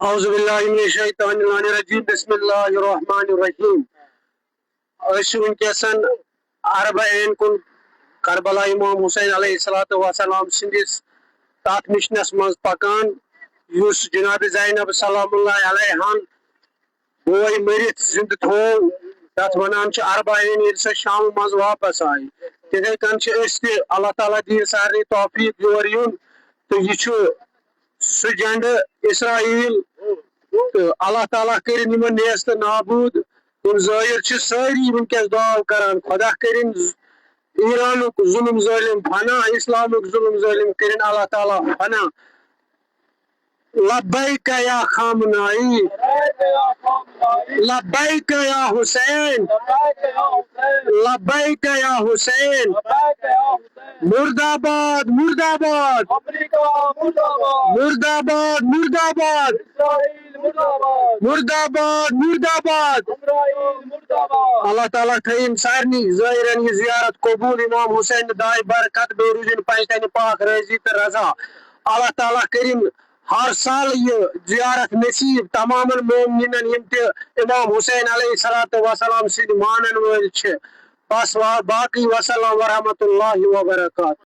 اعوذ باللہ من الشیطان الرجیم بسم اللہ الرحمن الرحیم ونکسن عربین کن کربلا امام حسین علیہ السلام سندس تات مشنس مز پکان اس جناب زینب سلام اللہ علیہ بوئے مرت زند تھو تات ونان عربین یل سہ شام مز واپس آئی تتھے کن اللہ تعالیٰ دی سارے توفیق یور یون تو یہ سہ جنڈ اسرائیل تو اللہ تعالیٰ کرن یمن نیست نابود یم زائر ساری ونکس دعا کران خدا کرن ایرانک ظلم ظالم فنا اسلامک ظلم ظالم کرن اللہ تعالیٰ فنا لبیک یا خامنائی لبیک یا حسین لبیک یا حسین مرد آباد مرد آباد مرد آباد مرد آباد مرد آباد مرد آباد اللہ تعالیٰ تھین سارنی ظاہرن یہ زیارت قبول امام حسین دائیں برکت بے روزن پنجتن پاک رضی تو رضا اللہ تعالیٰ کرن ہر سال یہ زیارت نصیب تمام مومنین یم تہ امام حسین علیہ السلام سن مانن ول بس باقی وسلام ورحمۃ اللہ وبرکاتہ.